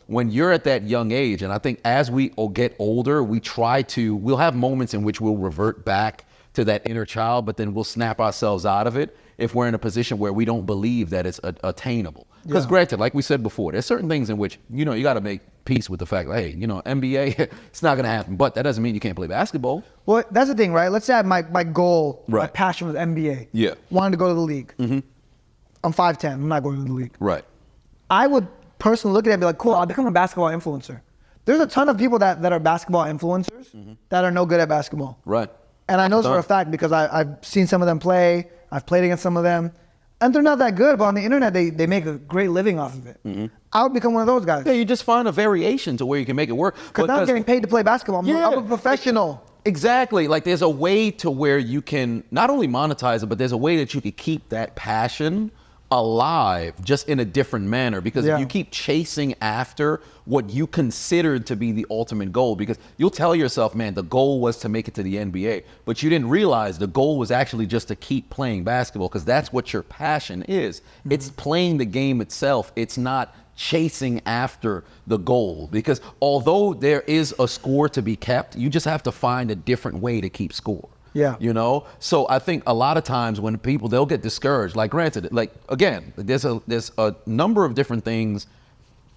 when you're at that young age, and I think as we get older, we'll have moments in which we'll revert back to that inner child, but then we'll snap ourselves out of it if we're in a position where we don't believe that it's attainable. Because granted, like we said before, there's certain things in which, you got to make peace with the fact that, hey, NBA, it's not going to happen. But that doesn't mean you can't play basketball. Well, that's the thing, right? Let's say my goal, my passion was NBA. Yeah. Wanted to go to the league. Mm-hmm. I'm 5'10". I'm not going to the league. Right. I would personally look at it and be like, cool, I'll become a basketball influencer. There's a ton of people that are basketball influencers that are no good at basketball. Right. And I know this for a fact because I've seen some of them play. I've played against some of them. And they're not that good, but on the internet, they make a great living off of it. Mm-hmm. I would become one of those guys. Yeah, you just find a variation to where you can make it work. Because now I'm getting paid to play basketball. I'm a professional. Exactly. Like there's a way to where you can not only monetize it, but there's a way that you can keep that passion alive just in a different manner, because if you keep chasing after what you considered to be the ultimate goal, because you'll tell yourself, man, the goal was to make it to the NBA, but you didn't realize the goal was actually just to keep playing basketball, because that's what your passion is. Mm-hmm. It's playing the game itself. It's not chasing after the goal, because although there is a score to be kept, you just have to find a different way to keep score. Yeah. So I think a lot of times when people, they'll get discouraged, like granted, like again, there's a number of different things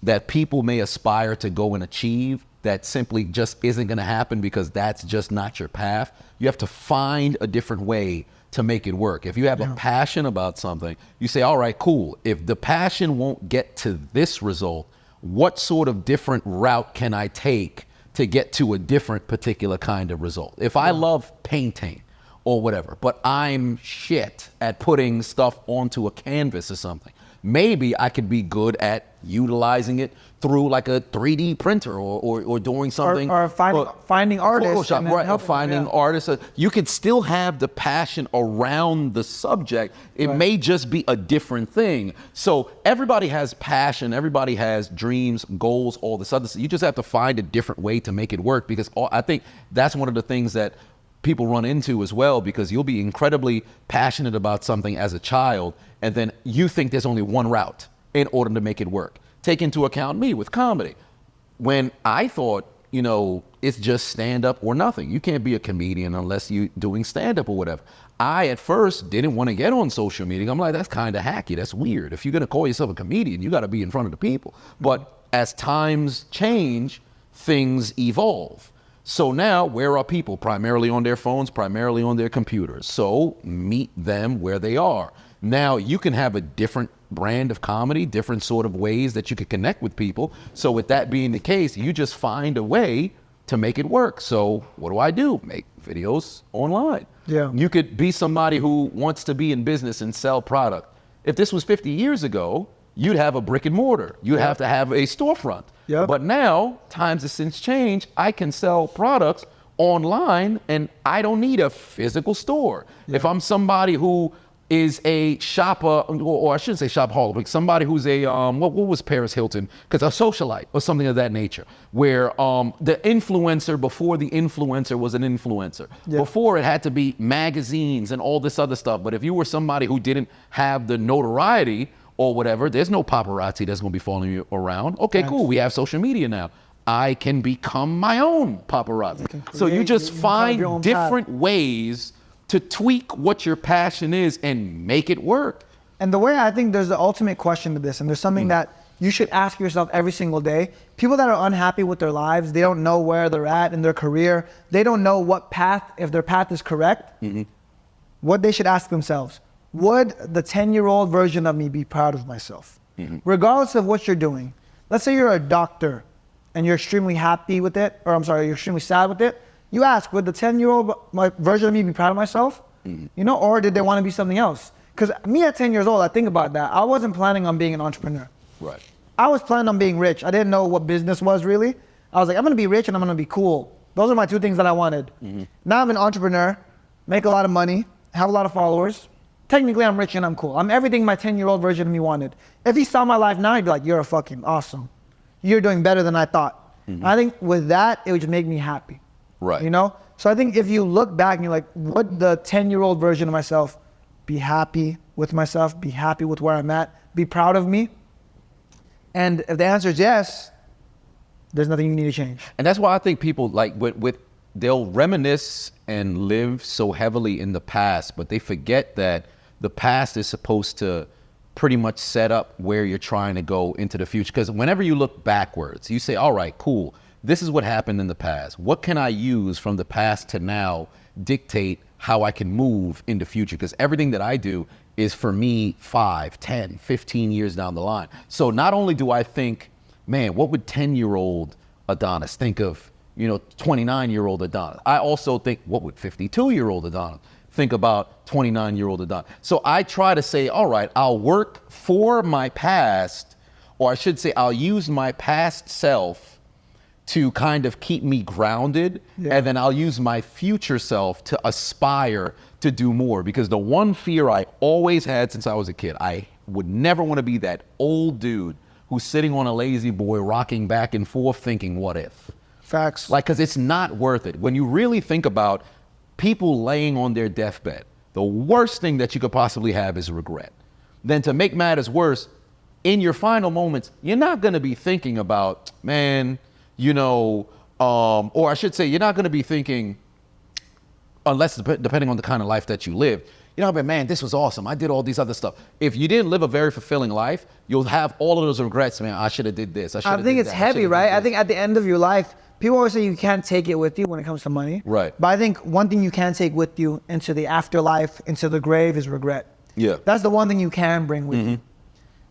that people may aspire to go and achieve that simply just isn't going to happen because that's just not your path. You have to find a different way to make it work. If you have a passion about something, you say, all right, cool. If the passion won't get to this result, what sort of different route can I take to get to a different particular kind of result? If I love painting or whatever, but I'm shit at putting stuff onto a canvas or something, maybe I could be good at utilizing it through like a 3D printer or doing something. Or finding artists. Photoshop, right, or finding artists. You could still have the passion around the subject. It may just be a different thing. So everybody has passion, everybody has dreams, goals, all this other stuff. You just have to find a different way to make it work, because I think that's one of the things that people run into as well, because you'll be incredibly passionate about something as a child, and then you think there's only one route in order to make it work. Take into account me with comedy. When I thought, it's just stand-up or nothing. You can't be a comedian unless you're doing stand-up or whatever. I, at first, didn't want to get on social media. I'm like, that's kind of hacky. That's weird. If you're going to call yourself a comedian, you got to be in front of the people. But as times change, things evolve. So now, where are people? Primarily on their phones, primarily on their computers. So meet them where they are. Now you can have a different brand of comedy, different sort of ways that you could connect with people. So with that being the case, you just find a way to make it work. So what do? Make videos online. Yeah. You could be somebody who wants to be in business and sell product. If this was 50 years ago, you'd have a brick and mortar. You'd have to have a storefront. Yep. But now, times have since changed. I can sell products online and I don't need a physical store. Yeah. If I'm somebody who is a shopper, or I shouldn't say shopaholic, somebody who's a, what was Paris Hilton? Because a socialite or something of that nature, where the influencer before the influencer was an influencer. Yeah. Before it had to be magazines and all this other stuff. But if you were somebody who didn't have the notoriety or whatever, there's no paparazzi that's gonna be following you around. Okay, cool, we have social media now. I can become my own paparazzi. So you just find different ways to tweak what your passion is and make it work. And the way I think there's the ultimate question to this, and there's something that you should ask yourself every single day. People that are unhappy with their lives, they don't know where they're at in their career, they don't know what path, if their path is correct, what they should ask themselves. Would the 10-year-old version of me be proud of myself? Regardless of what you're doing. Let's say you're a doctor and you're extremely happy with it, or you're extremely sad with it. You ask, would the 10-year-old version of me be proud of myself? Or did they want to be something else? Because me at 10 years old, I think about that. I wasn't planning on being an entrepreneur. Right. I was planning on being rich. I didn't know what business was really. I was like, I'm going to be rich and I'm going to be cool. Those are my two things that I wanted. Now I'm an entrepreneur, make a lot of money, have a lot of followers. Technically, I'm rich and I'm cool. I'm everything my 10-year-old version of me wanted. If he saw my life now, he'd be like, you're fucking awesome. You're doing better than I thought. I think with that, it would just make me happy. Right. So I think if you look back and you're like, would the 10-year-old version of myself be happy with myself, be happy with where I'm at, be proud of me? And if the answer is yes, there's nothing you need to change. And that's why I think people like they'll reminisce and live so heavily in the past, but they forget that the past is supposed to pretty much set up where you're trying to go into the future. Because whenever you look backwards, you say, all right, cool. This is what happened in the past. What can I use from the past to now dictate how I can move in the future? Because everything that I do is for me 5, 10, 15 years down the line. So not only do I think, man, what would 10-year-old Adonis think of, 29-year-old Adonis? I also think, what would 52-year-old Adonis think about 29-year-old Adonis? So I try to say, all right, I'll work for my past, or I should say I'll use my past self to kind of keep me grounded, and then I'll use my future self to aspire to do more. Because the one fear I always had since I was a kid, I would never want to be that old dude who's sitting on a lazy boy rocking back and forth thinking, what if? Facts. Like, because it's not worth it. When you really think about people laying on their deathbed, the worst thing that you could possibly have is regret. Then to make matters worse, in your final moments, you're not going to be thinking about, man, or I should say, you're not going to be thinking, unless depending on the kind of life that you live, but man, this was awesome. I did all these other stuff. If you didn't live a very fulfilling life, you'll have all of those regrets. Man, I should have did this. I think it's heavy, right? I think at the end of your life, people always say you can't take it with you when it comes to money. Right. But I think one thing you can take with you into the afterlife, into the grave, is regret. Yeah. That's the one thing you can bring with you.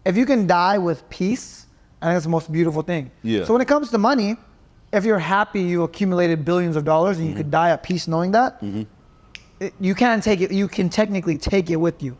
If you can die with peace, I think that's the most beautiful thing. Yeah. So when it comes to money, if you're happy you accumulated billions of dollars and you could die at peace knowing that, you can take it. You can technically take it with you.